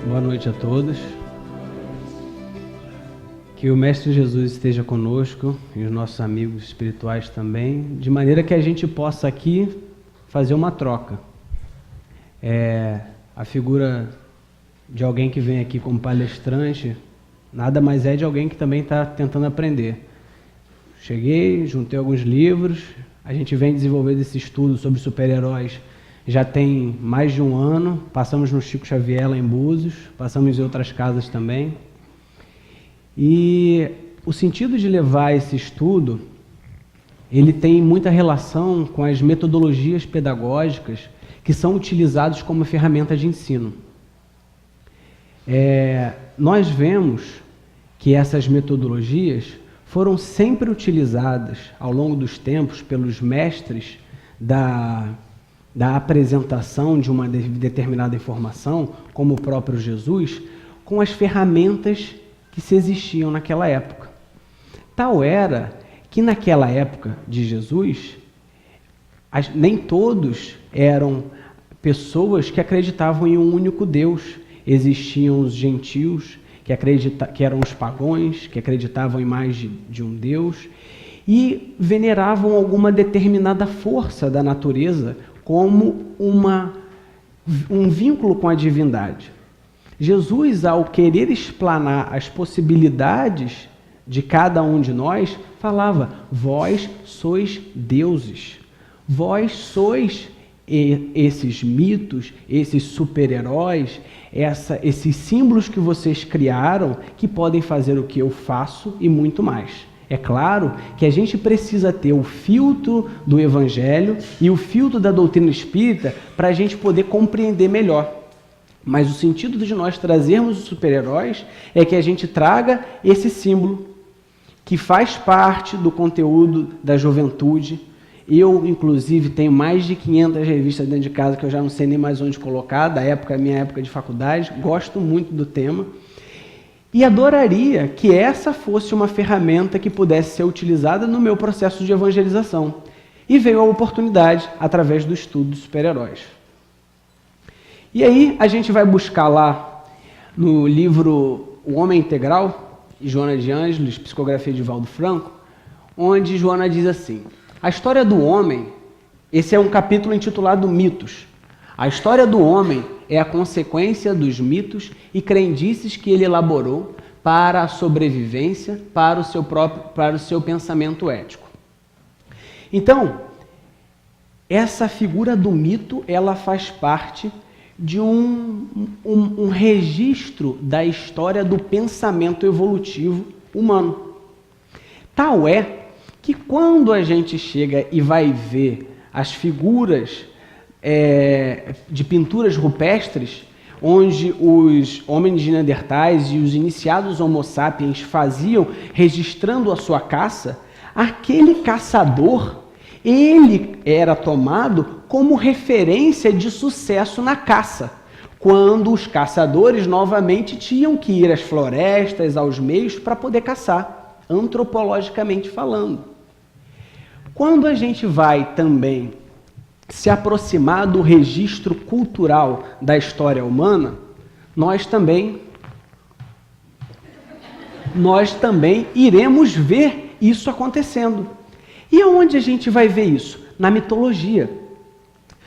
Boa noite a todos. Que o Mestre Jesus esteja conosco e os nossos amigos espirituais também, de maneira que a gente possa aqui fazer uma troca. A figura de alguém que vem aqui como palestrante nada mais é de alguém que também está tentando aprender. Cheguei, juntei alguns livros, a gente vem desenvolvendo esse estudo sobre super-heróis já tem mais de um ano, passamos no Chico Xavier lá em Búzios, passamos em outras casas também. E o sentido de levar esse estudo, ele tem muita relação com as metodologias pedagógicas que são utilizadas como ferramenta de ensino. Nós vemos que essas metodologias foram sempre utilizadas ao longo dos tempos pelos mestres da apresentação de uma determinada informação, como o próprio Jesus, com as ferramentas que se existiam naquela época. Tal era que naquela época de Jesus, nem todos eram pessoas que acreditavam em um único Deus. Existiam os gentios, que eram os pagãos, que acreditavam em mais de um Deus, e veneravam alguma determinada força da natureza como um vínculo com a divindade. Jesus, ao querer explanar as possibilidades de cada um de nós, falava: vós sois deuses, vós sois esses mitos, esses super-heróis, esses símbolos que vocês criaram, que podem fazer o que eu faço e muito mais. É claro que a gente precisa ter o filtro do Evangelho e o filtro da doutrina espírita para a gente poder compreender melhor. Mas o sentido de nós trazermos os super-heróis é que a gente traga esse símbolo que faz parte do conteúdo da juventude. Eu, inclusive, tenho mais de 500 revistas dentro de casa que eu já não sei nem mais onde colocar, minha época de faculdade, gosto muito do tema. E adoraria que essa fosse uma ferramenta que pudesse ser utilizada no meu processo de evangelização. E veio a oportunidade através do estudo dos super-heróis. E aí a gente vai buscar lá no livro O Homem Integral, Joana de Ângeles, psicografia de Valdo Franco, onde Joana diz assim: a história do homem, esse é um capítulo intitulado Mitos. A história do homem é a consequência dos mitos e crendices que ele elaborou para a sobrevivência, para o seu pensamento ético. Então, essa figura do mito, ela faz parte de um registro da história do pensamento evolutivo humano. Tal é que quando a gente chega e vai ver as figuras de pinturas rupestres, onde os homens de Neandertais e os iniciados Homo sapiens faziam, registrando a sua caça, aquele caçador, ele era tomado como referência de sucesso na caça, quando os caçadores novamente tinham que ir às florestas, aos meios, para poder caçar, antropologicamente falando. Quando a gente vai também se aproximar do registro cultural da história humana, nós também iremos ver isso acontecendo. E aonde a gente vai ver isso? Na mitologia.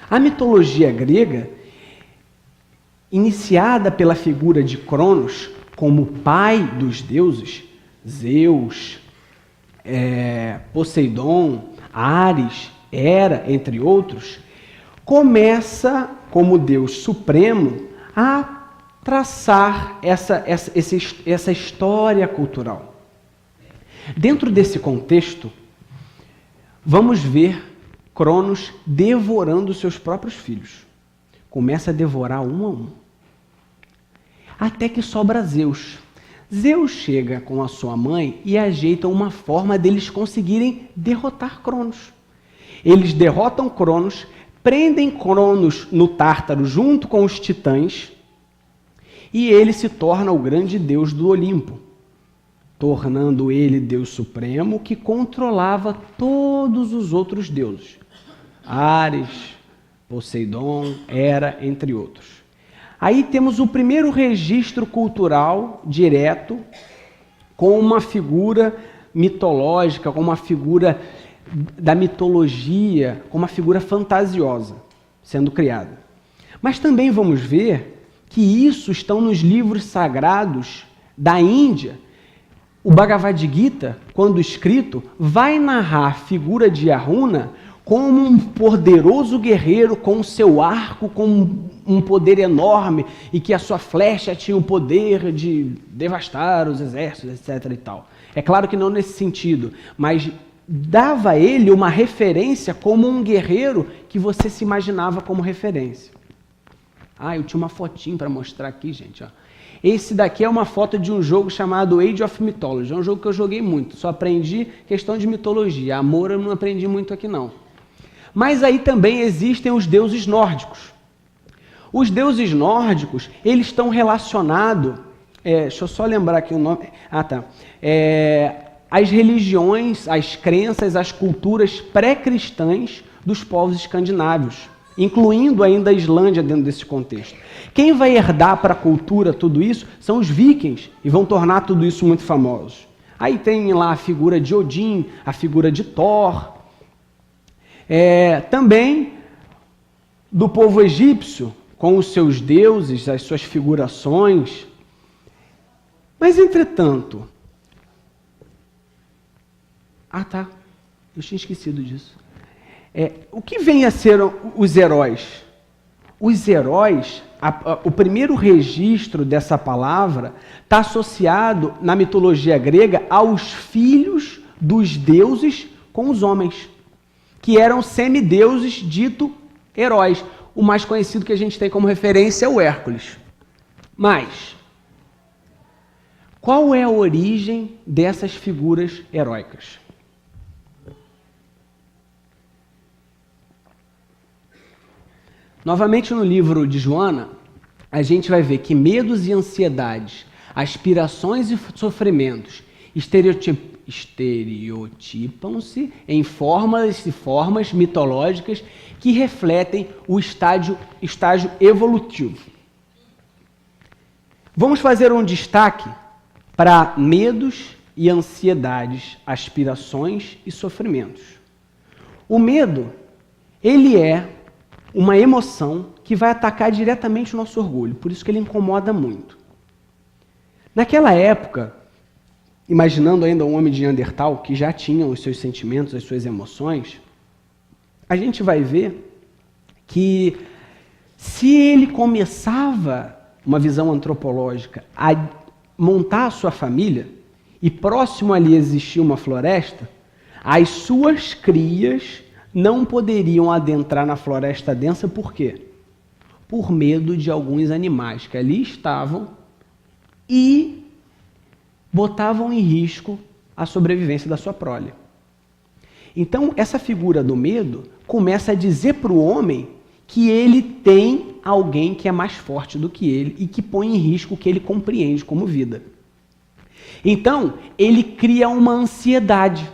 A mitologia grega, iniciada pela figura de Cronos como pai dos deuses, Zeus, Poseidon, Ares, Hera, entre outros, começa, como Deus supremo, a traçar essa história cultural. Dentro desse contexto, vamos ver Cronos devorando seus próprios filhos. Começa a devorar um a um. Até que sobra Zeus. Zeus chega com a sua mãe e ajeita uma forma deles conseguirem derrotar Cronos. Eles derrotam Cronos, prendem Cronos no Tártaro junto com os titãs, e ele se torna o grande deus do Olimpo, tornando ele Deus Supremo que controlava todos os outros deuses. Ares, Poseidon, Hera, entre outros. Aí temos o primeiro registro cultural direto com uma figura mitológica, com uma figura da mitologia, com uma figura fantasiosa sendo criada. Mas também vamos ver que isso estão nos livros sagrados da Índia. O Bhagavad Gita, quando escrito, vai narrar a figura de Arjuna como um poderoso guerreiro com o seu arco, com um poder enorme, e que a sua flecha tinha o poder de devastar os exércitos, etc. e tal. É claro que não nesse sentido, mas dava a ele uma referência como um guerreiro que você se imaginava como referência. Eu tinha uma fotinho para mostrar aqui, gente. Ó. Esse daqui é uma foto de um jogo chamado Age of Mythology. É um jogo que eu joguei muito, só aprendi questão de mitologia. Amor eu não aprendi muito aqui não. Mas aí também existem os deuses nórdicos. Os deuses nórdicos, eles estão relacionados... deixa eu só lembrar aqui o nome... as religiões, as crenças, as culturas pré-cristãs dos povos escandinavos, incluindo ainda a Islândia dentro desse contexto. Quem vai herdar para a cultura tudo isso são os vikings, e vão tornar tudo isso muito famoso. Aí tem lá a figura de Odin, a figura de Thor, também do povo egípcio, com os seus deuses, as suas figurações. Mas, entretanto... eu tinha esquecido disso. O que vem a ser os heróis? Os heróis, o primeiro registro dessa palavra está associado na mitologia grega aos filhos dos deuses com os homens, que eram semideuses dito heróis. O mais conhecido que a gente tem como referência é o Hércules. Mas, qual é a origem dessas figuras heróicas? Novamente no livro de Joana, a gente vai ver que medos e ansiedades, aspirações e sofrimentos estereotipam-se em formas mitológicas que refletem o estágio evolutivo. Vamos fazer um destaque para medos e ansiedades, aspirações e sofrimentos. O medo, ele é uma emoção que vai atacar diretamente o nosso orgulho, por isso que ele incomoda muito. Naquela época, imaginando ainda um homem de Neandertal, que já tinha os seus sentimentos, as suas emoções, a gente vai ver que se ele começava, uma visão antropológica, a montar a sua família, e próximo ali existia uma floresta, as suas crias não poderiam adentrar na floresta densa, por quê? Por medo de alguns animais que ali estavam e botavam em risco a sobrevivência da sua prole. Então, essa figura do medo começa a dizer para o homem que ele tem alguém que é mais forte do que ele e que põe em risco o que ele compreende como vida. Então, ele cria uma ansiedade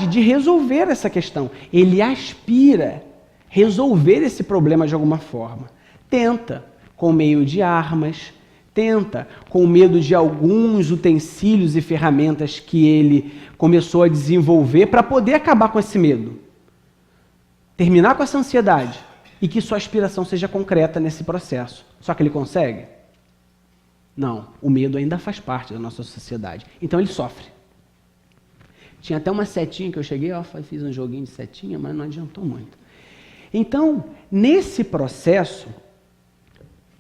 de resolver essa questão. Ele aspira resolver esse problema de alguma forma. Tenta com meio de armas, tenta com medo de alguns utensílios e ferramentas que ele começou a desenvolver para poder acabar com esse medo. Terminar com essa ansiedade e que sua aspiração seja concreta nesse processo. Só que ele consegue? Não, o medo ainda faz parte da nossa sociedade. Então ele sofre. Tinha até uma setinha que eu cheguei, fiz um joguinho de setinha, mas não adiantou muito. Então, nesse processo,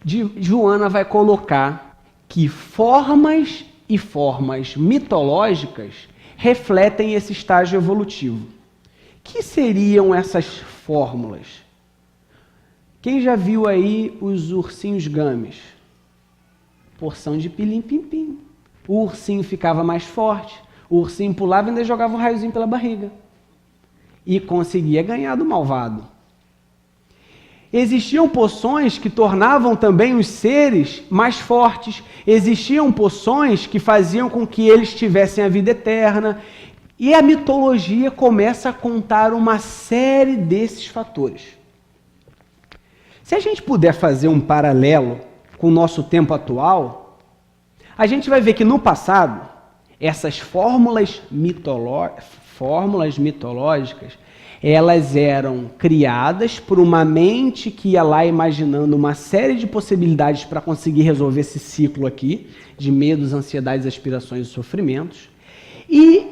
Joana vai colocar que formas e formas mitológicas refletem esse estágio evolutivo. Que seriam essas fórmulas? Quem já viu aí os ursinhos Gummies? Porção de pilim-pim-pim. O ursinho ficava mais forte, o ursinho pulava e ainda jogava um raiozinho pela barriga. E conseguia ganhar do malvado. Existiam poções que tornavam também os seres mais fortes. Existiam poções que faziam com que eles tivessem a vida eterna. E a mitologia começa a contar uma série desses fatores. Se Se a gente puder fazer um paralelo com o nosso tempo atual, a gente vai ver que no passado, essas fórmulas mitológicas, elas eram criadas por uma mente que ia lá imaginando uma série de possibilidades para conseguir resolver esse ciclo aqui, de medos, ansiedades, aspirações e sofrimentos, e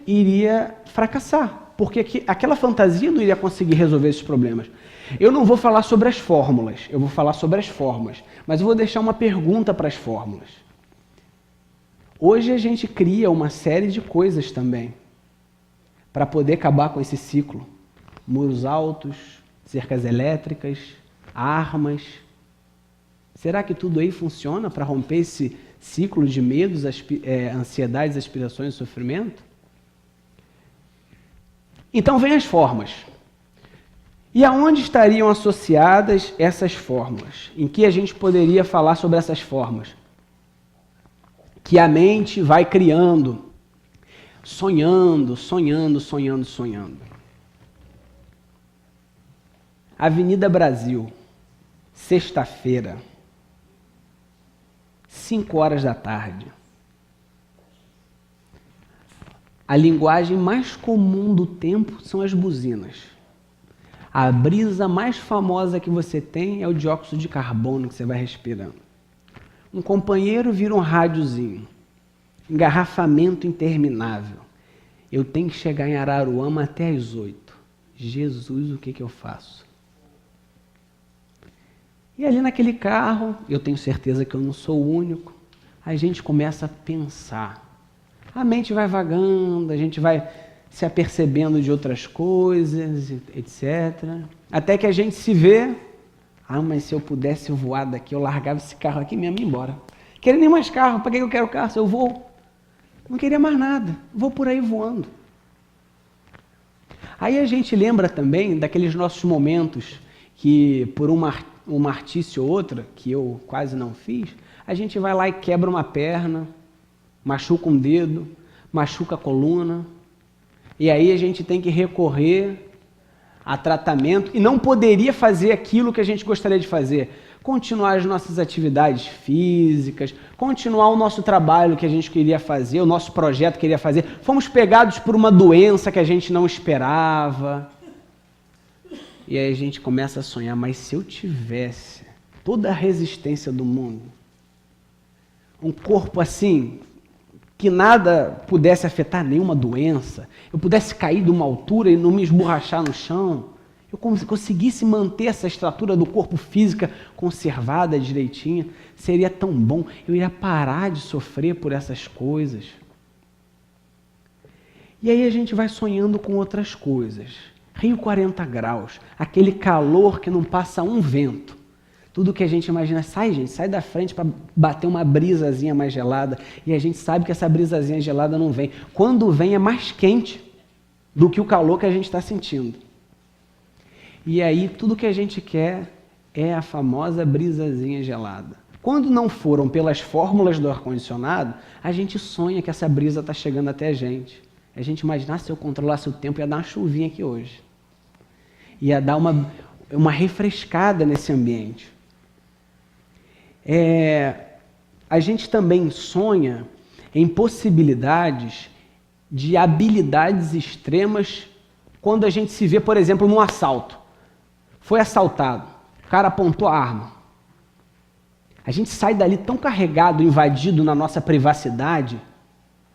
iria fracassar, porque aquela fantasia não iria conseguir resolver esses problemas. Eu não vou falar sobre as fórmulas, eu vou falar sobre as formas, mas eu vou deixar uma pergunta para as fórmulas. Hoje a gente cria uma série de coisas também para poder acabar com esse ciclo. Muros altos, cercas elétricas, armas. Será que tudo aí funciona para romper esse ciclo de medos, ansiedades, aspirações e sofrimento? Então vem as formas. E aonde estariam associadas essas fórmulas? Em que a gente poderia falar sobre essas formas? Que a mente vai criando, sonhando. Avenida Brasil, sexta-feira, 5 horas da tarde. A linguagem mais comum do tempo são as buzinas. A brisa mais famosa que você tem é o dióxido de carbono que você vai respirando. Um companheiro vira um rádiozinho. Engarrafamento interminável. Eu tenho que chegar em Araruama até às 8. Jesus, o que eu faço? E ali naquele carro, eu tenho certeza que eu não sou o único, a gente começa a pensar. A mente vai vagando, a gente vai se apercebendo de outras coisas, etc. Até que a gente se vê, mas se eu pudesse voar daqui, eu largava esse carro aqui mesmo e ia embora. Não queria nem mais carro, para que eu quero carro se eu vou? Não queria mais nada, vou por aí voando. Aí a gente lembra também daqueles nossos momentos que, por uma artícia ou outra, que eu quase não fiz, a gente vai lá e quebra uma perna, machuca um dedo, machuca a coluna, e aí a gente tem que recorrer a tratamento e não poderia fazer aquilo que a gente gostaria de fazer. Continuar as nossas atividades físicas, continuar o nosso trabalho que a gente queria fazer, o nosso projeto que queria fazer. Fomos pegados por uma doença que a gente não esperava. E aí a gente começa a sonhar, mas se eu tivesse toda a resistência do mundo, um corpo assim, que nada pudesse afetar nenhuma doença, eu pudesse cair de uma altura e não me esborrachar no chão, eu conseguisse manter essa estrutura do corpo física conservada direitinha, seria tão bom, eu iria parar de sofrer por essas coisas. E aí a gente vai sonhando com outras coisas. Rio 40 graus, aquele calor que não passa um vento. Tudo que a gente imagina, sai da frente para bater uma brisazinha mais gelada. E a gente sabe que essa brisazinha gelada não vem. Quando vem é mais quente do que o calor que a gente está sentindo. E aí tudo que a gente quer é a famosa brisazinha gelada. Quando não foram pelas fórmulas do ar-condicionado, a gente sonha que essa brisa está chegando até a gente. A gente imagina, se eu controlasse o tempo, ia dar uma chuvinha aqui hoje. Ia dar uma refrescada nesse ambiente. A gente também sonha em possibilidades de habilidades extremas quando a gente se vê, por exemplo, num assalto. Foi assaltado, o cara apontou a arma. A gente sai dali tão carregado, invadido na nossa privacidade,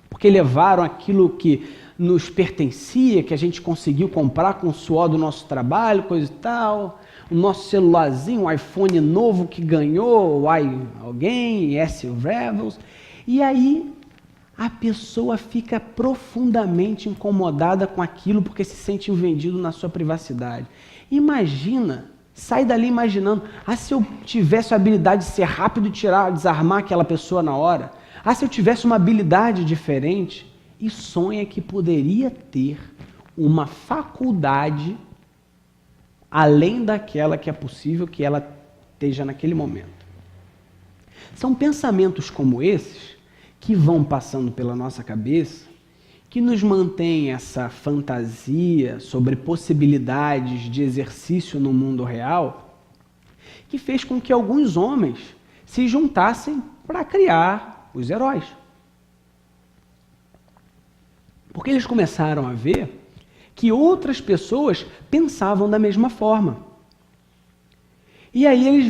porque levaram aquilo que nos pertencia, que a gente conseguiu comprar com o suor do nosso trabalho, coisa e tal, o nosso celularzinho, um iPhone novo que ganhou, alguém, S-Rebels, e aí a pessoa fica profundamente incomodada com aquilo porque se sente vendido na sua privacidade. Imagina, sai dali imaginando, se eu tivesse a habilidade de ser rápido e desarmar aquela pessoa na hora, se eu tivesse uma habilidade diferente, e sonha que poderia ter uma faculdade além daquela que é possível que ela esteja naquele momento. São pensamentos como esses que vão passando pela nossa cabeça que nos mantém essa fantasia sobre possibilidades de exercício no mundo real, que fez com que alguns homens se juntassem para criar os heróis. Porque eles começaram a ver que outras pessoas pensavam da mesma forma. E aí eles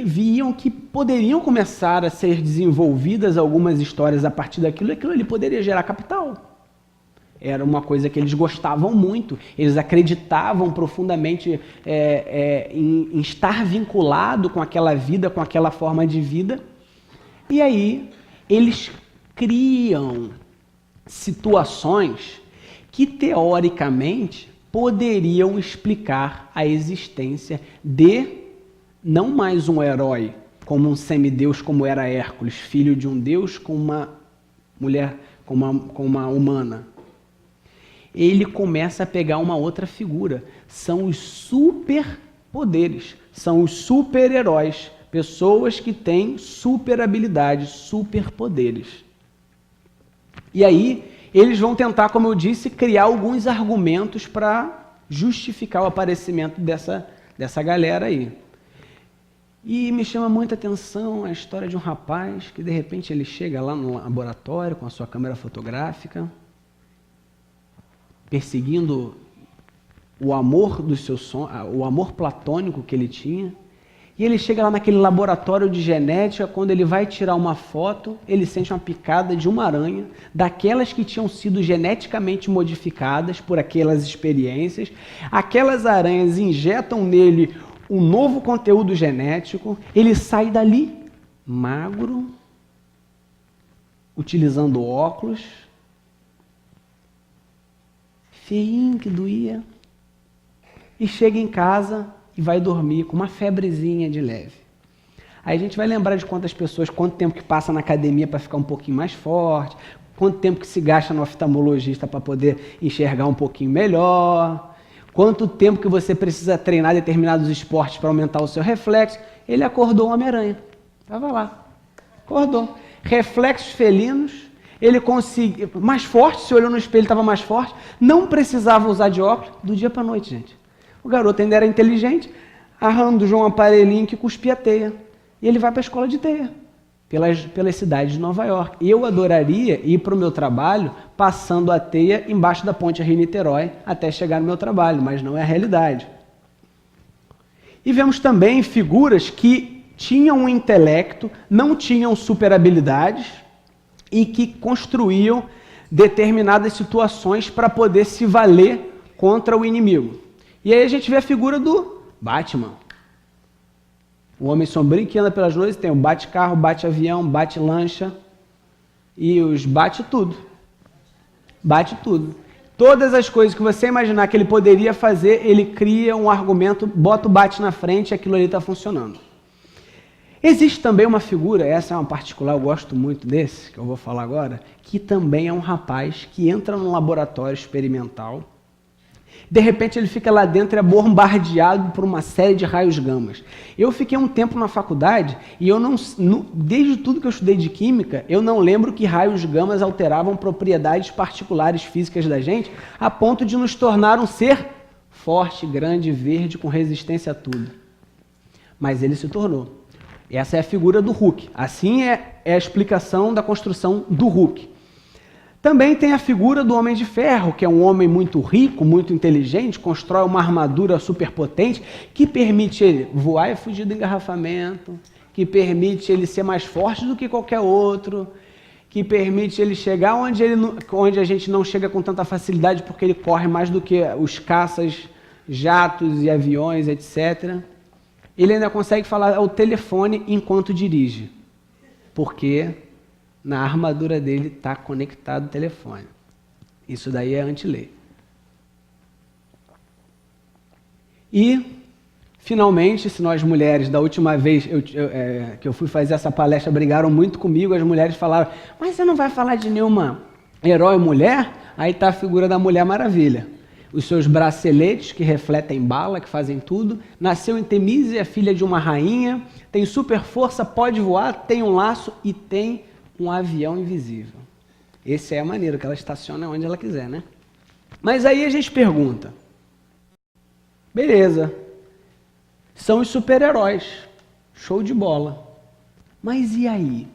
viam que poderiam começar a ser desenvolvidas algumas histórias a partir daquilo, e aquilo ali poderia gerar capital. Era uma coisa que eles gostavam muito, eles acreditavam profundamente em estar vinculado com aquela vida, com aquela forma de vida. E aí eles criam situações que, teoricamente, poderiam explicar a existência de não mais um herói, como um semideus, como era Hércules, filho de um deus com uma mulher, com uma humana. Ele começa a pegar uma outra figura. São os superpoderes, são os super-heróis, pessoas que têm super habilidades, superpoderes. E aí, eles vão tentar, como eu disse, criar alguns argumentos para justificar o aparecimento dessa galera aí. E me chama muita atenção a história de um rapaz que, de repente, ele chega lá no laboratório com a sua câmera fotográfica, perseguindo o amor do seu sonho, o amor platônico que ele tinha. E ele chega lá naquele laboratório de genética, quando ele vai tirar uma foto, ele sente uma picada de uma aranha, daquelas que tinham sido geneticamente modificadas por aquelas experiências. Aquelas aranhas injetam nele um novo conteúdo genético, ele sai dali magro, utilizando óculos, feinho que doía, e chega em casa e vai dormir com uma febrezinha de leve. Aí a gente vai lembrar de quantas pessoas, quanto tempo que passa na academia para ficar um pouquinho mais forte, quanto tempo que se gasta no oftalmologista para poder enxergar um pouquinho melhor, quanto tempo que você precisa treinar determinados esportes para aumentar o seu reflexo. Ele acordou um Homem-Aranha. Estava lá. Acordou. Reflexos felinos. Ele conseguiu, mais forte, se olhou no espelho, estava mais forte, não precisava usar de óculos, do dia para a noite, gente. O garoto ainda era inteligente, arranjou um aparelhinho que cuspia teia. E ele vai para a escola de teia, pelas cidades de Nova York. E eu adoraria ir para o meu trabalho passando a teia embaixo da ponte Rio-Niterói até chegar no meu trabalho, mas não é a realidade. E vemos também figuras que tinham um intelecto, não tinham super habilidades, e que construíam determinadas situações para poder se valer contra o inimigo. E aí a gente vê a figura do Batman. O homem sombrio que anda pelas noites, tem o bate-carro, bate-avião, bate-lancha e os bate-tudo. Bate-tudo. Todas as coisas que você imaginar que ele poderia fazer, ele cria um argumento, bota o bate na frente e aquilo ali está funcionando. Existe também uma figura, essa é uma particular, eu gosto muito desse, que eu vou falar agora, que também é um rapaz que entra num laboratório experimental, de repente ele fica lá dentro e é bombardeado por uma série de raios gamas. Eu fiquei um tempo na faculdade e eu desde tudo que eu estudei de química, eu não lembro que raios gamas alteravam propriedades particulares físicas da gente, a ponto de nos tornar um ser forte, grande, verde, com resistência a tudo. Mas ele se tornou. Essa é a figura do Hulk. Assim é a explicação da construção do Hulk. Também tem a figura do Homem de Ferro, que é um homem muito rico, muito inteligente, constrói uma armadura superpotente que permite ele voar e fugir do engarrafamento, que permite ele ser mais forte do que qualquer outro, que permite ele chegar onde a gente não chega com tanta facilidade porque ele corre mais do que os caças, jatos e aviões, etc. Ele ainda consegue falar ao telefone enquanto dirige, porque na armadura dele está conectado o telefone. Isso daí é anti-lei. E, finalmente, se nós mulheres, da última vez que eu fui fazer essa palestra, brigaram muito comigo, as mulheres falaram, mas você não vai falar de nenhuma herói mulher? Aí está a figura da Mulher Maravilha. Os seus braceletes que refletem bala, que fazem tudo. Nasceu em Temísia, filha de uma rainha, tem super força, pode voar, tem um laço e tem um avião invisível. Essa é a maneira que ela estaciona onde ela quiser, né? Mas aí a gente pergunta, beleza, são os super-heróis, show de bola. Mas e aí?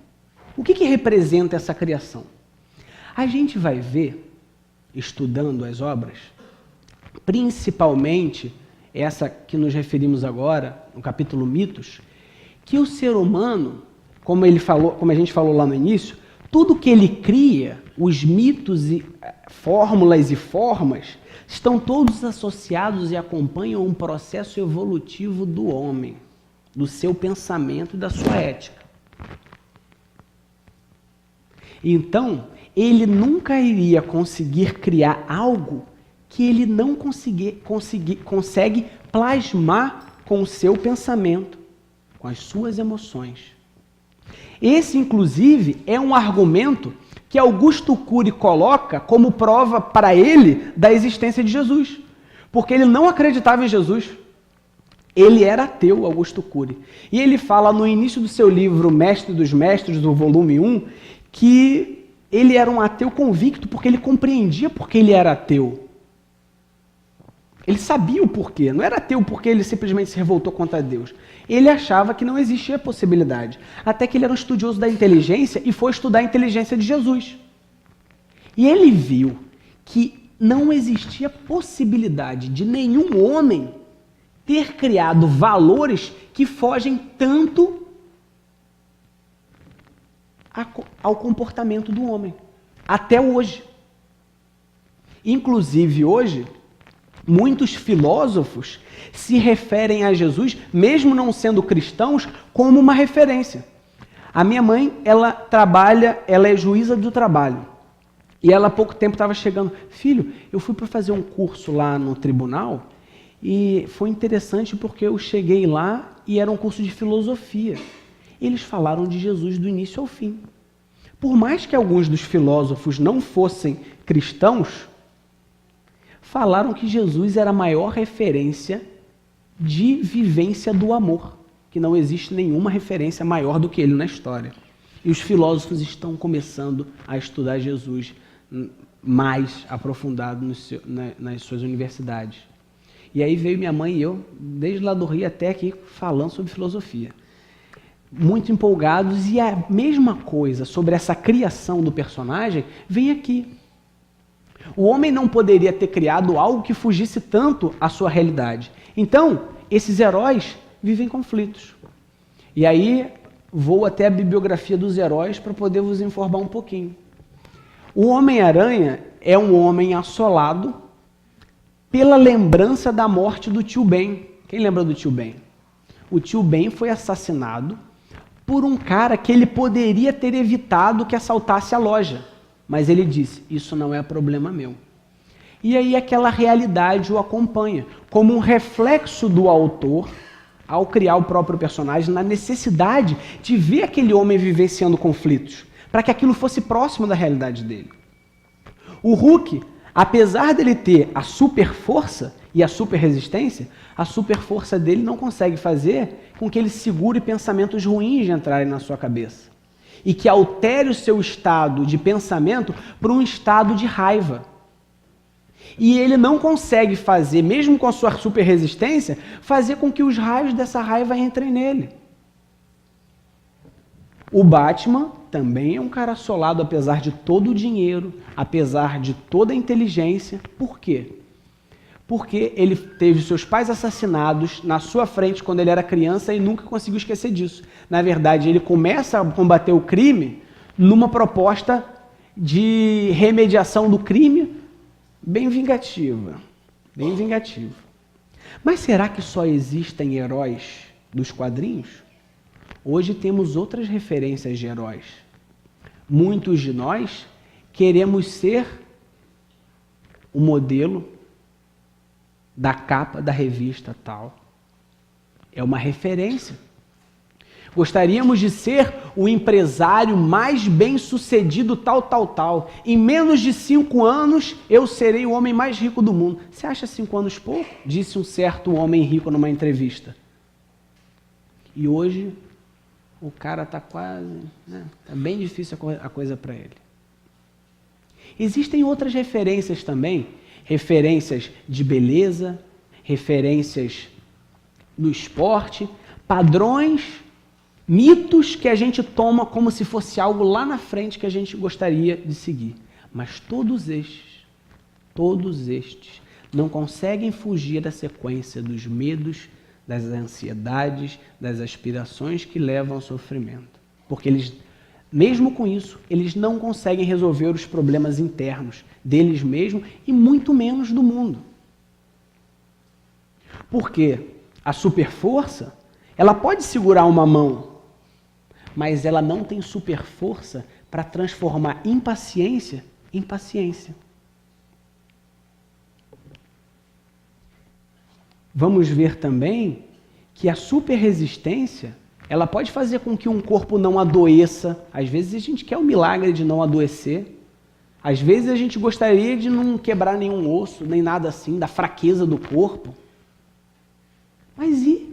O que representa essa criação? A gente vai ver, estudando as obras, principalmente essa que nos referimos agora, no capítulo Mitos, que o ser humano, como a gente falou lá no início, tudo que ele cria, os mitos e fórmulas e formas, estão todos associados e acompanham um processo evolutivo do homem, do seu pensamento e da sua ética. Então, ele nunca iria conseguir criar algo que ele não consegue plasmar com o seu pensamento, com as suas emoções. Esse, inclusive, é um argumento que Augusto Cury coloca como prova para ele da existência de Jesus. Porque ele não acreditava em Jesus. Ele era ateu, Augusto Cury. E ele fala no início do seu livro Mestre dos Mestres, do volume 1, que ele era um ateu convicto porque ele compreendia porque ele era ateu. Ele sabia o porquê. Não era ateu porque ele simplesmente se revoltou contra Deus. Ele achava que não existia possibilidade. Até que ele era um estudioso da inteligência e foi estudar a inteligência de Jesus. E ele viu que não existia possibilidade de nenhum homem ter criado valores que fogem tanto ao comportamento do homem. Até hoje. Inclusive hoje, muitos filósofos se referem a Jesus, mesmo não sendo cristãos, como uma referência. A minha mãe, ela é juíza do trabalho. E ela há pouco tempo estava chegando, filho, eu fui para fazer um curso lá no tribunal e foi interessante porque eu cheguei lá e era um curso de filosofia. Eles falaram de Jesus do início ao fim. Por mais que alguns dos filósofos não fossem cristãos, falaram que Jesus era a maior referência de vivência do amor, que não existe nenhuma referência maior do que ele na história. E os filósofos estão começando a estudar Jesus mais aprofundado nas suas universidades. E aí veio minha mãe e eu, desde lá do Rio até aqui, falando sobre filosofia. Muito empolgados, e a mesma coisa sobre essa criação do personagem vem aqui. O homem não poderia ter criado algo que fugisse tanto à sua realidade. Então, esses heróis vivem conflitos. E aí, vou até a bibliografia dos heróis para poder vos informar um pouquinho. O Homem-Aranha é um homem assolado pela lembrança da morte do tio Ben. Quem lembra do tio Ben? O tio Ben foi assassinado por um cara que ele poderia ter evitado que assaltasse a loja. Mas ele disse, isso não é problema meu. E aí aquela realidade o acompanha, como um reflexo do autor, ao criar o próprio personagem, na necessidade de ver aquele homem vivenciando conflitos, para que aquilo fosse próximo da realidade dele. O Hulk, apesar dele ter a super força e a super resistência, a super força dele não consegue fazer com que ele segure pensamentos ruins de entrarem na sua cabeça. E que altere o seu estado de pensamento para um estado de raiva. E ele não consegue fazer, mesmo com a sua super resistência, fazer com que os raios dessa raiva entrem nele. O Batman também é um cara assolado, apesar de todo o dinheiro, apesar de toda a inteligência. Por quê? Porque ele teve seus pais assassinados na sua frente quando ele era criança e nunca conseguiu esquecer disso. Na verdade, ele começa a combater o crime numa proposta de remediação do crime bem vingativa. Bem vingativa. Mas será que só existem heróis dos quadrinhos? Hoje temos outras referências de heróis. Muitos de nós queremos ser o modelo da capa da revista tal. É uma referência. Gostaríamos de ser o empresário mais bem-sucedido tal. Em menos de 5 anos, eu serei o homem mais rico do mundo. Você acha 5 anos pouco? Disse um certo homem rico numa entrevista. E hoje, o cara está quase... Está bem difícil a coisa para ele. Existem outras referências também, referências de beleza, referências no esporte, padrões, mitos que a gente toma como se fosse algo lá na frente que a gente gostaria de seguir. Mas todos estes não conseguem fugir da sequência dos medos, das ansiedades, das aspirações que levam ao sofrimento. Porque eles, mesmo com isso, eles não conseguem resolver os problemas internos deles mesmos e muito menos do mundo. Porque a superforça, ela pode segurar uma mão, mas ela não tem superforça para transformar impaciência em paciência. Vamos ver também que a superresistência, ela pode fazer com que um corpo não adoeça. Às vezes a gente quer o milagre de não adoecer. Às vezes a gente gostaria de não quebrar nenhum osso, nem nada assim, da fraqueza do corpo. Mas e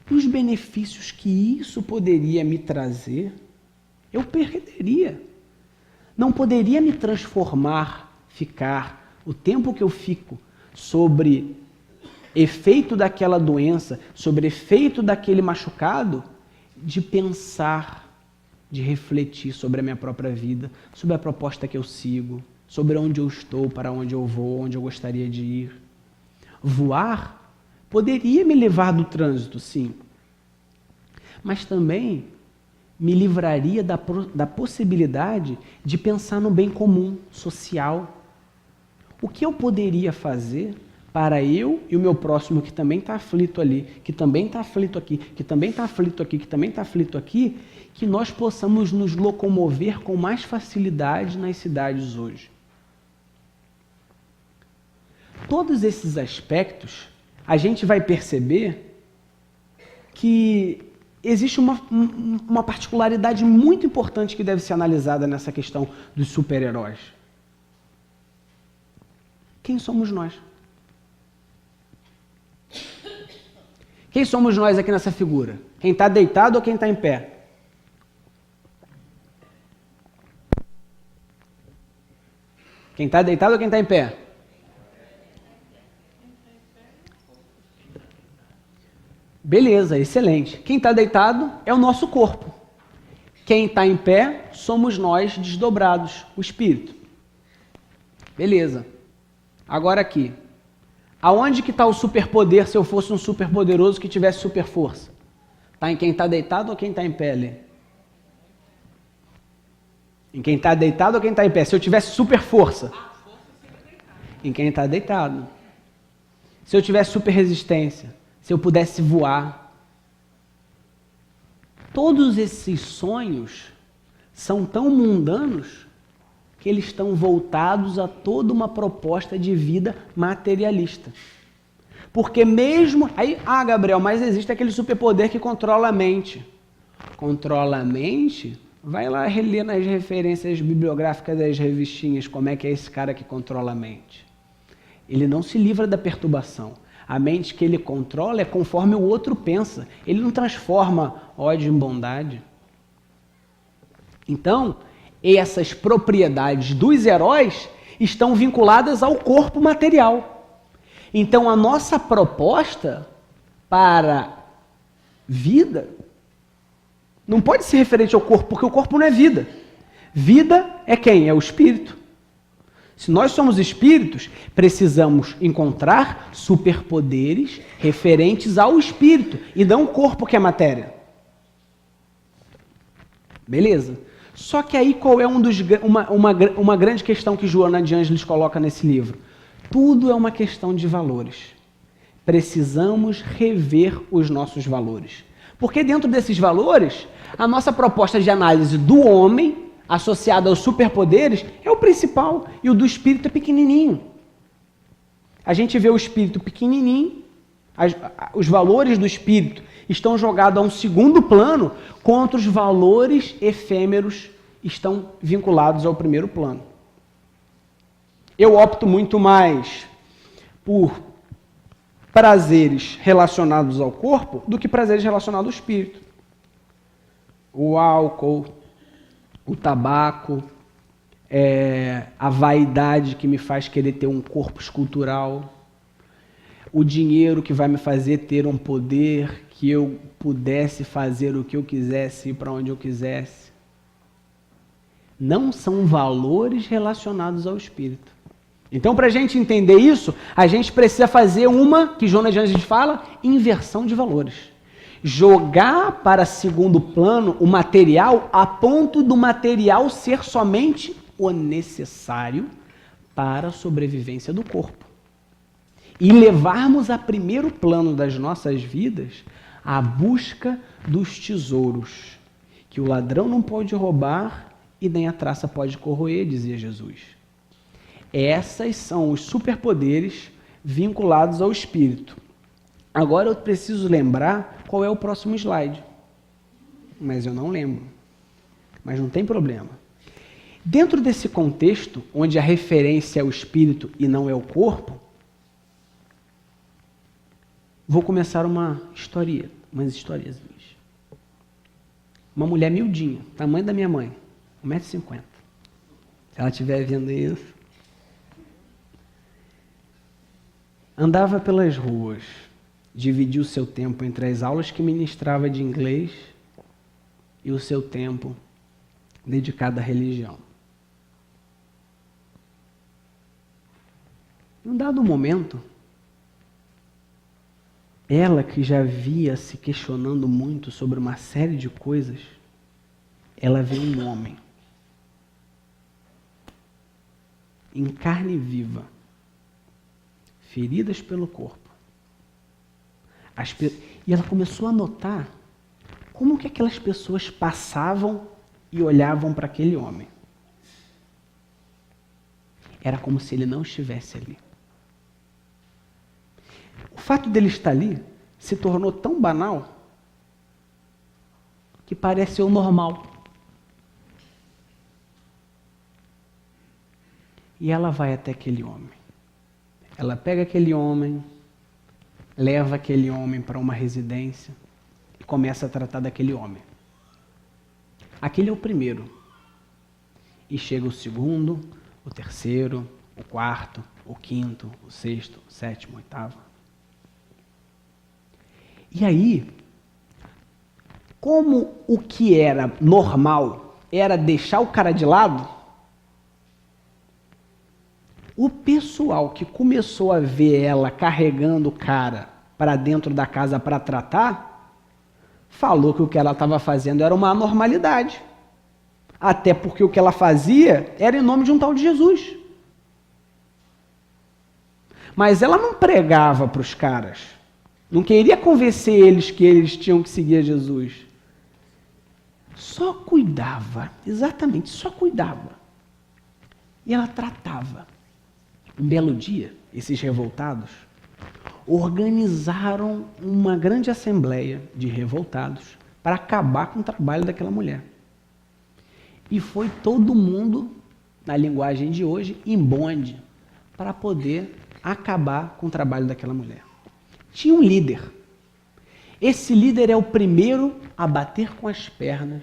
os benefícios que isso poderia me trazer? Eu perderia. Não poderia me transformar, ficar o tempo que eu fico sobre efeito daquela doença, sobre efeito daquele machucado, de pensar, de refletir sobre a minha própria vida, sobre a proposta que eu sigo, sobre onde eu estou, para onde eu vou, onde eu gostaria de ir. Voar poderia me levar do trânsito, sim, mas também me livraria da possibilidade de pensar no bem comum, social. O que eu poderia fazer para eu e o meu próximo que também está aflito ali, que também está aflito aqui, que também está aflito aqui, que também está aflito aqui, que nós possamos nos locomover com mais facilidade nas cidades hoje. Todos esses aspectos, a gente vai perceber que existe uma particularidade muito importante que deve ser analisada nessa questão dos super-heróis. Quem somos nós? Quem somos nós aqui nessa figura? Quem está deitado ou quem está em pé? Quem está deitado ou quem está em pé? Beleza, excelente. Quem está deitado é o nosso corpo. Quem está em pé somos nós desdobrados, o espírito. Beleza. Agora aqui. Aonde que está o superpoder se eu fosse um superpoderoso que tivesse super força? Está em quem está deitado ou quem está em pé ali? Em quem está deitado ou quem está em pé? Se eu tivesse super força? Em quem está deitado. Se eu tivesse super resistência? Se eu pudesse voar? Todos esses sonhos são tão mundanos que eles estão voltados a toda uma proposta de vida materialista. Porque mesmo... Aí, Gabriel, mas existe aquele superpoder que controla a mente. Controla a mente? Vai lá reler nas referências bibliográficas das revistinhas como é que é esse cara que controla a mente. Ele não se livra da perturbação. A mente que ele controla é conforme o outro pensa. Ele não transforma ódio em bondade. Então, essas propriedades dos heróis estão vinculadas ao corpo material. Então, a nossa proposta para vida não pode ser referente ao corpo, porque o corpo não é vida. Vida é quem? É o espírito. Se nós somos espíritos, precisamos encontrar superpoderes referentes ao espírito e não o corpo que é matéria. Beleza? Só que aí qual é uma grande questão que Joana de Ângeles coloca nesse livro? Tudo é uma questão de valores. Precisamos rever os nossos valores. Porque dentro desses valores, a nossa proposta de análise do homem, associada aos superpoderes, é o principal, e o do espírito é pequenininho. A gente vê o espírito pequenininho, os valores do espírito estão jogados a um segundo plano, contra os valores efêmeros estão vinculados ao primeiro plano. Eu opto muito mais por prazeres relacionados ao corpo do que prazeres relacionados ao espírito. O álcool, o tabaco, a vaidade que me faz querer ter um corpo escultural, o dinheiro que vai me fazer ter um poder que eu pudesse fazer o que eu quisesse e para onde eu quisesse. Não são valores relacionados ao espírito. Então, para a gente entender isso, a gente precisa fazer uma, que Jonas de Anjos fala, inversão de valores. Jogar para segundo plano o material a ponto do material ser somente o necessário para a sobrevivência do corpo. E levarmos a primeiro plano das nossas vidas a busca dos tesouros, que o ladrão não pode roubar e nem a traça pode corroer, dizia Jesus. Essas são os superpoderes vinculados ao espírito. Agora eu preciso lembrar qual é o próximo slide. Mas eu não lembro. Mas não tem problema. Dentro desse contexto, onde a referência é o espírito e não é o corpo, vou começar umas historiazinhas. Uma mulher miudinha, tamanho da minha mãe, 1,50 m. Se ela estiver vendo isso. Andava pelas ruas, dividia o seu tempo entre as aulas que ministrava de inglês e o seu tempo dedicado à religião. Em um dado momento, ela que já via se questionando muito sobre uma série de coisas, ela vê um homem em carne viva, feridas pelo corpo. E ela começou a notar como que aquelas pessoas passavam e olhavam para aquele homem. Era como se ele não estivesse ali. O fato dele estar ali se tornou tão banal que pareceu normal. E ela vai até aquele homem. Ela pega aquele homem, leva aquele homem para uma residência e começa a tratar daquele homem. Aquele é o primeiro. E chega o segundo, o terceiro, o quarto, o quinto, o sexto, o sétimo, o oitavo. E aí, como o que era normal era deixar o cara de lado, o pessoal que começou a ver ela carregando o cara para dentro da casa para tratar, falou que o que ela estava fazendo era uma anormalidade. Até porque o que ela fazia era em nome de um tal de Jesus. Mas ela não pregava para os caras. Não queria convencer eles que eles tinham que seguir a Jesus. Só cuidava, exatamente, só cuidava. E ela tratava. Um belo dia, esses revoltados organizaram uma grande assembleia de revoltados para acabar com o trabalho daquela mulher. E foi todo mundo, na linguagem de hoje, em bonde, para poder acabar com o trabalho daquela mulher. Tinha um líder. Esse líder é o primeiro a bater com as pernas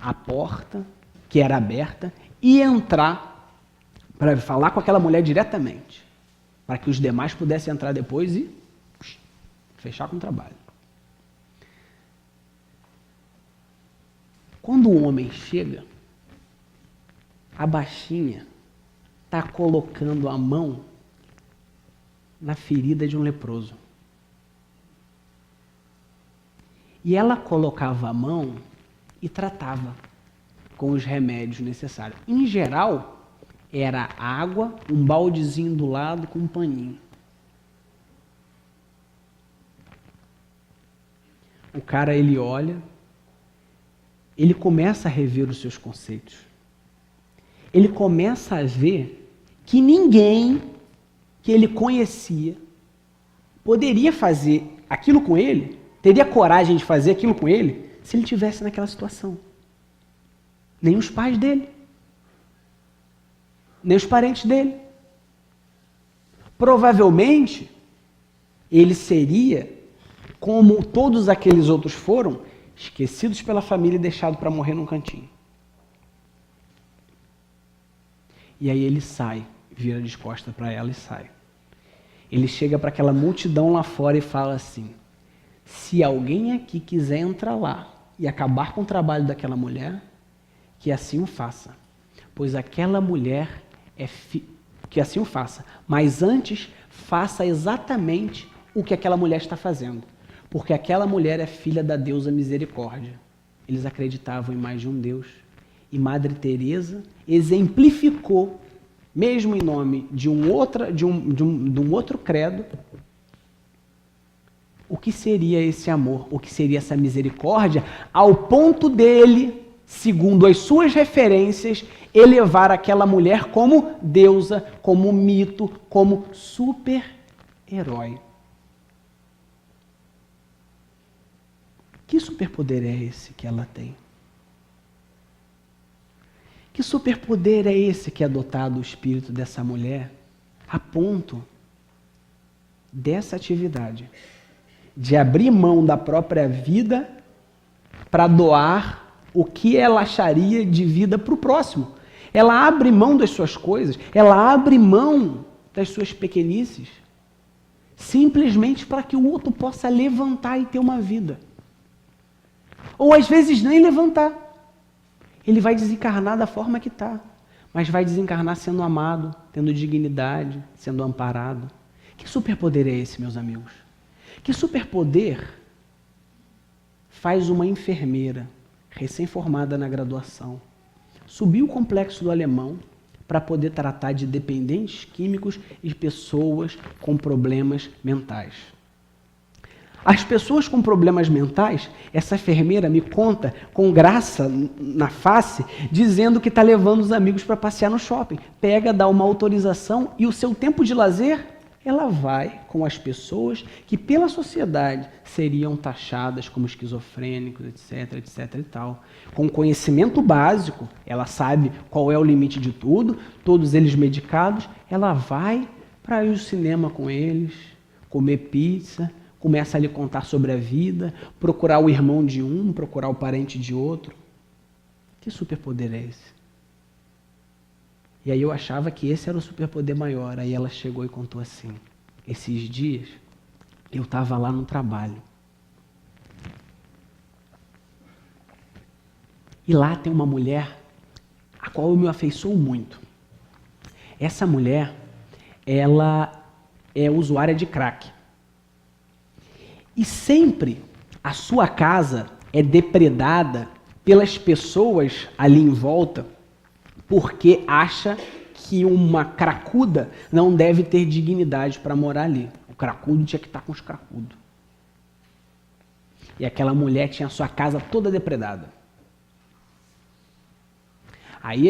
a porta, que era aberta, e entrar para falar com aquela mulher diretamente, para que os demais pudessem entrar depois e fechar com o trabalho. Quando o homem chega, a baixinha está colocando a mão na ferida de um leproso. E ela colocava a mão e tratava com os remédios necessários. Em geral, era água, um baldezinho do lado com um paninho. O cara, ele olha, ele começa a rever os seus conceitos. Ele começa a ver que ninguém que ele conhecia poderia fazer aquilo com ele, teria coragem de fazer aquilo com ele, se ele estivesse naquela situação. Nem os pais dele. Nem os parentes dele. Provavelmente, ele seria, como todos aqueles outros foram, esquecidos pela família e deixados para morrer num cantinho. E aí ele sai, vira de costas para ela e sai. Ele chega para aquela multidão lá fora e fala assim: se alguém aqui quiser entrar lá e acabar com o trabalho daquela mulher, que assim o faça. Pois aquela mulher que assim o faça. Mas antes, faça exatamente o que aquela mulher está fazendo. Porque aquela mulher é filha da deusa Misericórdia. Eles acreditavam em mais de um Deus. E Madre Teresa exemplificou, mesmo em nome de um outro credo, o que seria esse amor, o que seria essa misericórdia, ao ponto dele, segundo as suas referências, elevar aquela mulher como deusa, como mito, como super-herói. Que superpoder é esse que ela tem? Que superpoder é esse que é dotado o espírito dessa mulher a ponto dessa atividade de abrir mão da própria vida para doar o que ela acharia de vida para o próximo? Ela abre mão das suas coisas, ela abre mão das suas pequenices, simplesmente para que o outro possa levantar e ter uma vida. Ou às vezes nem levantar. Ele vai desencarnar da forma que está, mas vai desencarnar sendo amado, tendo dignidade, sendo amparado. Que superpoder é esse, meus amigos? Que superpoder faz uma enfermeira recém-formada na graduação subir o complexo do Alemão para poder tratar de dependentes químicos e pessoas com problemas mentais? As pessoas com problemas mentais, essa enfermeira me conta com graça na face, dizendo que está levando os amigos para passear no shopping. Pega, dá uma autorização e o seu tempo de lazer, ela vai com as pessoas que pela sociedade seriam taxadas como esquizofrênicos, etc, etc e tal. Com conhecimento básico, ela sabe qual é o limite de tudo, todos eles medicados, ela vai para ir ao cinema com eles, comer pizza, começa a lhe contar sobre a vida, procurar o irmão de um, procurar o parente de outro. Que superpoder é esse? E aí eu achava que esse era o superpoder maior. Aí ela chegou e contou assim: esses dias eu estava lá no trabalho. E lá tem uma mulher a qual eu me afeiçoo muito. Essa mulher, ela é usuária de crack. E sempre a sua casa é depredada pelas pessoas ali em volta porque acha que uma cracuda não deve ter dignidade para morar ali. O cracudo tinha que estar com os cracudos. E aquela mulher tinha a sua casa toda depredada. Aí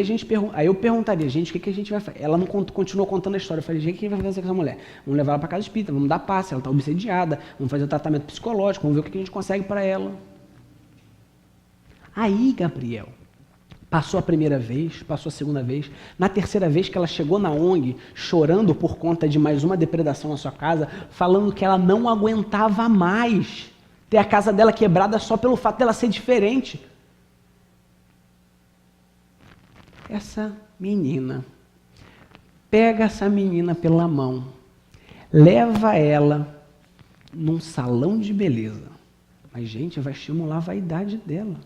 eu perguntaria, gente, o que a gente vai fazer? Ela não continuou contando a história. Eu falei, gente, o que a gente vai fazer com essa mulher? Vamos levar ela para casa espírita, vamos dar passe, ela está obsediada, vamos fazer o tratamento psicológico, vamos ver o que a gente consegue para ela. Aí, Gabriel, passou a primeira vez, passou a segunda vez, na terceira vez que ela chegou na ONG, chorando por conta de mais uma depredação na sua casa, falando que ela não aguentava mais ter a casa dela quebrada só pelo fato dela ser diferente. Essa menina, pega essa menina pela mão, leva ela num salão de beleza. Mas, gente, vai estimular a vaidade dela.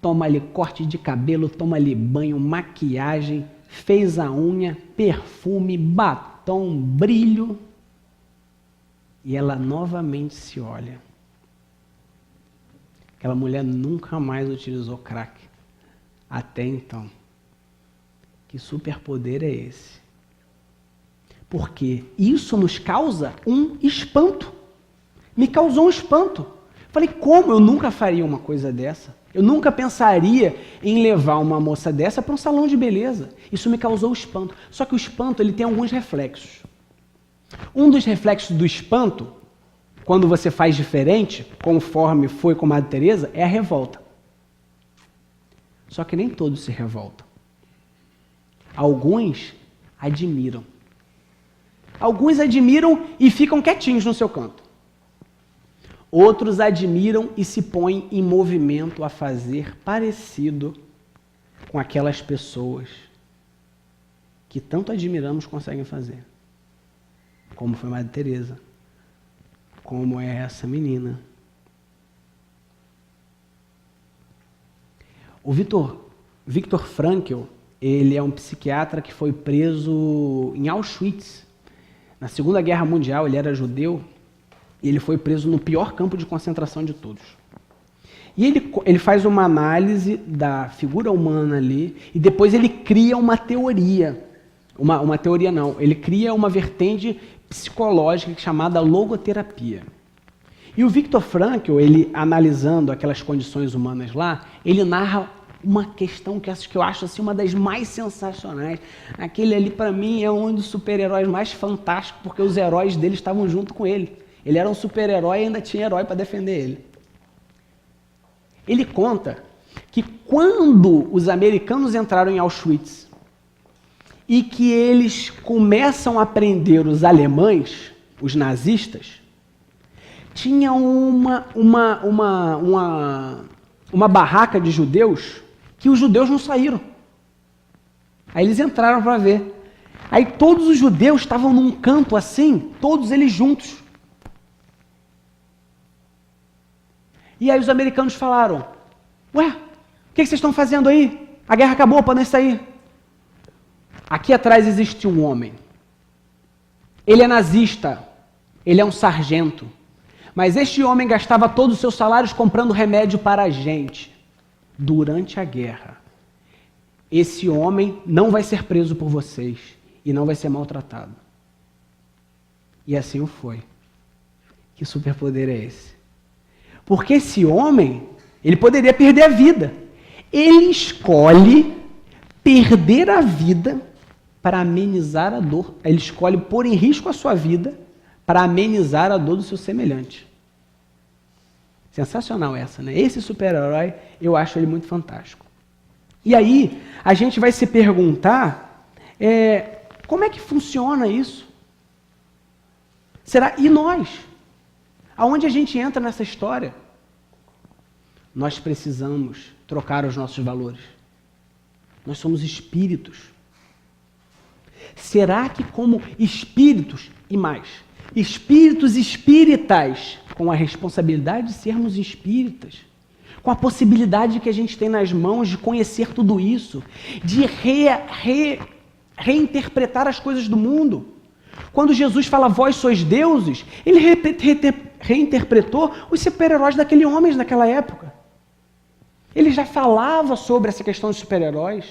Toma ali corte de cabelo, toma ali banho, maquiagem, fez a unha, perfume, batom, brilho. E ela novamente se olha. Aquela mulher nunca mais utilizou crack. Até então. Que superpoder é esse? Porque isso nos causa um espanto. Me causou um espanto. Falei, como eu nunca faria uma coisa dessa? Eu nunca pensaria em levar uma moça dessa para um salão de beleza. Isso me causou espanto. Só que o espanto ele tem alguns reflexos. Um dos reflexos do espanto, quando você faz diferente, conforme foi com a Madre Teresa, é a revolta. Só que nem todos se revoltam. Alguns admiram. Alguns admiram e ficam quietinhos no seu canto. Outros admiram e se põem em movimento a fazer parecido com aquelas pessoas que tanto admiramos conseguem fazer. Como foi Madre Teresa. Como é essa menina. O Viktor Frankl, ele é um psiquiatra que foi preso em Auschwitz. Na Segunda Guerra Mundial, ele era judeu, e ele foi preso no pior campo de concentração de todos. E ele faz uma análise da figura humana ali, e depois ele cria uma teoria. Uma teoria não, ele cria uma vertente psicológica chamada logoterapia. E o Viktor Frankl, ele analisando aquelas condições humanas lá, ele narra uma questão que eu acho assim, uma das mais sensacionais. Aquele ali, para mim, é um dos super-heróis mais fantásticos, porque os heróis dele estavam junto com ele. Ele era um super-herói e ainda tinha herói para defender ele. Ele conta que quando os americanos entraram em Auschwitz e que eles começam a prender os alemães, os nazistas, tinha uma barraca de judeus que os judeus não saíram. Aí eles entraram para ver. Aí todos os judeus estavam num canto assim, todos eles juntos. E aí os americanos falaram, ué, o que vocês estão fazendo aí? A guerra acabou, podem sair. Aqui atrás existe um homem. Ele é nazista, ele é um sargento. Mas este homem gastava todos os seus salários comprando remédio para a gente durante a guerra. Esse homem não vai ser preso por vocês e não vai ser maltratado. E assim o foi. Que superpoder é esse? Porque esse homem, ele poderia perder a vida. Ele escolhe perder a vida para amenizar a dor. Ele escolhe pôr em risco a sua vida para amenizar a dor do seu semelhante. Sensacional essa, né? Esse super-herói, eu acho ele muito fantástico. E aí, a gente vai se perguntar, como é que funciona isso? E nós? Aonde a gente entra nessa história? Nós precisamos trocar os nossos valores. Nós somos espíritos. Será que como espíritos, e mais, espíritos espíritas, com a responsabilidade de sermos espíritas, com a possibilidade que a gente tem nas mãos de conhecer tudo isso, de reinterpretar as coisas do mundo. Quando Jesus fala, vós sois deuses, ele reinterpretou os super-heróis daquele homem naquela época. Ele já falava sobre essa questão dos super-heróis.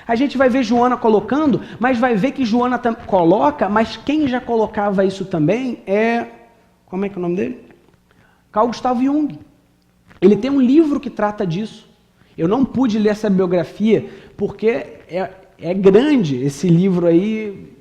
A gente vai ver Joana colocando, mas vai ver que Joana coloca, mas quem já colocava isso também é... Como é que é o nome dele? Carl Gustav Jung. Ele tem um livro que trata disso. Eu não pude ler essa biografia, porque é grande esse livro aí,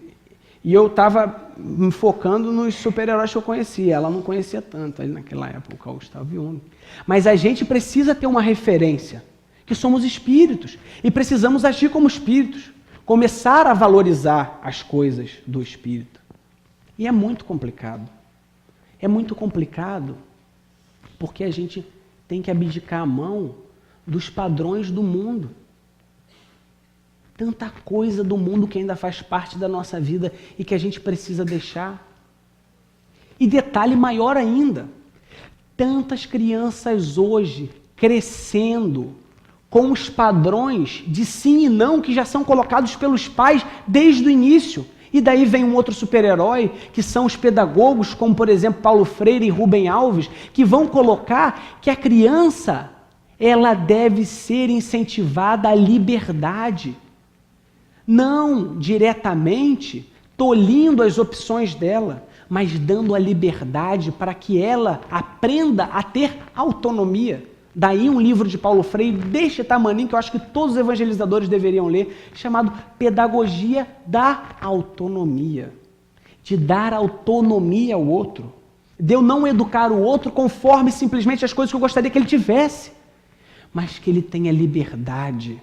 e eu estava me focando nos super-heróis que eu conhecia. Ela não conhecia tanto ali naquela época, o Carl Gustav Jung. Mas a gente precisa ter uma referência, que somos espíritos, e precisamos agir como espíritos, começar a valorizar as coisas do espírito. E é muito complicado. É muito complicado porque a gente tem que abdicar a mão dos padrões do mundo. Tanta coisa do mundo que ainda faz parte da nossa vida e que a gente precisa deixar. E detalhe maior ainda, tantas crianças hoje crescendo com os padrões de sim e não que já são colocados pelos pais desde o início. E daí vem um outro super-herói, que são os pedagogos, como por exemplo Paulo Freire e Rubem Alves, que vão colocar que a criança, ela deve ser incentivada à liberdade. Não diretamente tolhindo as opções dela, mas dando a liberdade para que ela aprenda a ter autonomia. Daí um livro de Paulo Freire, deste tamaninho, que eu acho que todos os evangelizadores deveriam ler, chamado Pedagogia da Autonomia. De dar autonomia ao outro. De eu não educar o outro conforme simplesmente as coisas que eu gostaria que ele tivesse. Mas que ele tenha liberdade.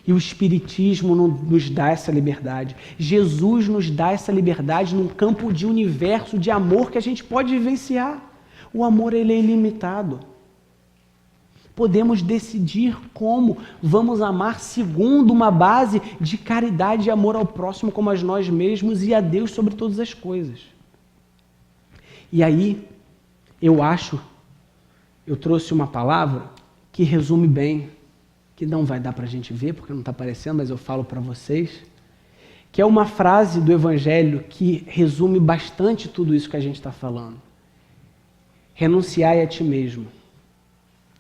E o Espiritismo nos dá essa liberdade. Jesus nos dá essa liberdade num campo de universo, de amor que a gente pode vivenciar. O amor, ele é ilimitado. Podemos decidir como vamos amar segundo uma base de caridade e amor ao próximo como a nós mesmos e a Deus sobre todas as coisas. E aí, eu trouxe uma palavra que resume bem, que não vai dar para a gente ver porque não está aparecendo, mas eu falo para vocês, que é uma frase do Evangelho que resume bastante tudo isso que a gente está falando. Renunciai a ti mesmo.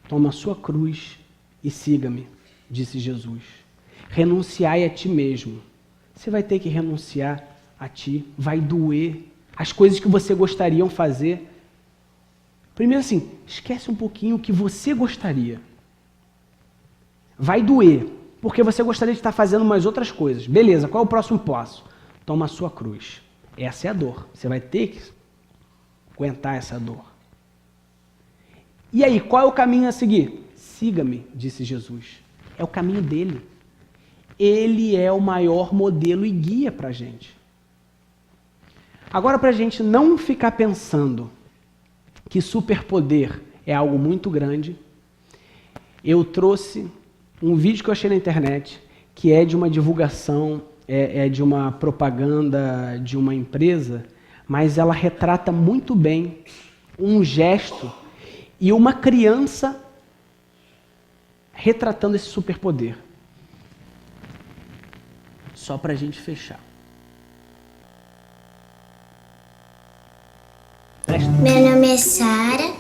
Toma a sua cruz e siga-me, disse Jesus. Renunciai a ti mesmo. Você vai ter que renunciar a ti, vai doer. As coisas que você gostaria de fazer. Primeiro assim, esquece um pouquinho o que você gostaria. Vai doer, porque você gostaria de estar fazendo umas outras coisas. Beleza, qual é o próximo passo? Toma a sua cruz. Essa é a dor. Você vai ter que aguentar essa dor. E aí, qual é o caminho a seguir? Siga-me, disse Jesus. É o caminho dele. Ele é o maior modelo e guia para a gente. Agora, para a gente não ficar pensando que superpoder é algo muito grande, eu trouxe um vídeo que eu achei na internet, que é de uma divulgação, é de uma propaganda de uma empresa, mas ela retrata muito bem um gesto e uma criança retratando esse superpoder. Só para a gente fechar. Meu nome é Sara,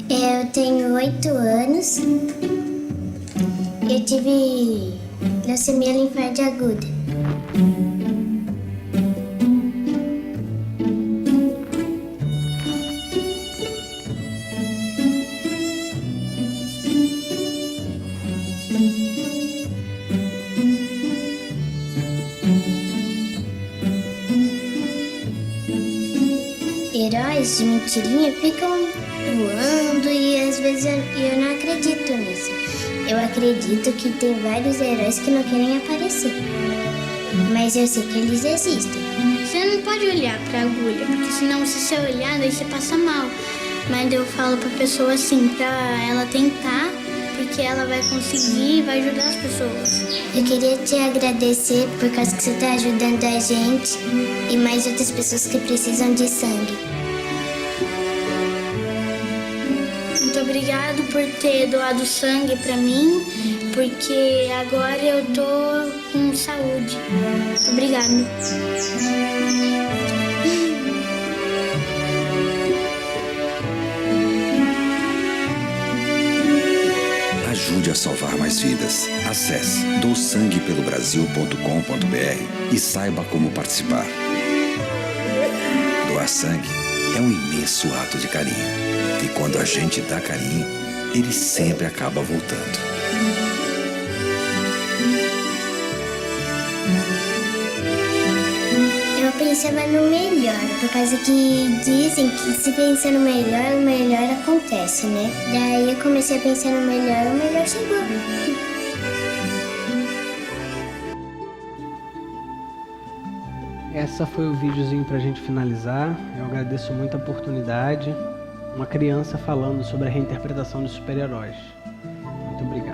eu tenho 8 anos, eu tive leucemia linfática aguda. Heróis de mentirinha ficam voando e às vezes eu não acredito nisso. Eu acredito que tem vários heróis que não querem aparecer, mas eu sei que eles existem. Você não pode olhar pra agulha, porque senão se você olhar, daí você passa mal. Mas eu falo pra pessoa assim, pra ela tentar, porque ela vai conseguir e vai ajudar as pessoas. Eu queria te agradecer por causa que você tá ajudando a gente e mais outras pessoas que precisam de sangue. Muito obrigado por ter doado sangue pra mim, porque agora eu tô com saúde. Obrigado. Ajude a salvar mais vidas. Acesse doasanguepelobrasil.com.br e saiba como participar. Doar sangue é um imenso ato de carinho. E quando a gente dá carinho, ele sempre acaba voltando. Eu pensava no melhor, por causa que dizem que se pensa no melhor, o melhor acontece, né? Daí eu comecei a pensar no melhor, o melhor chegou. Essa foi o videozinho pra gente finalizar. Eu agradeço muito a oportunidade. Uma criança falando sobre a reinterpretação dos super-heróis. Muito obrigado.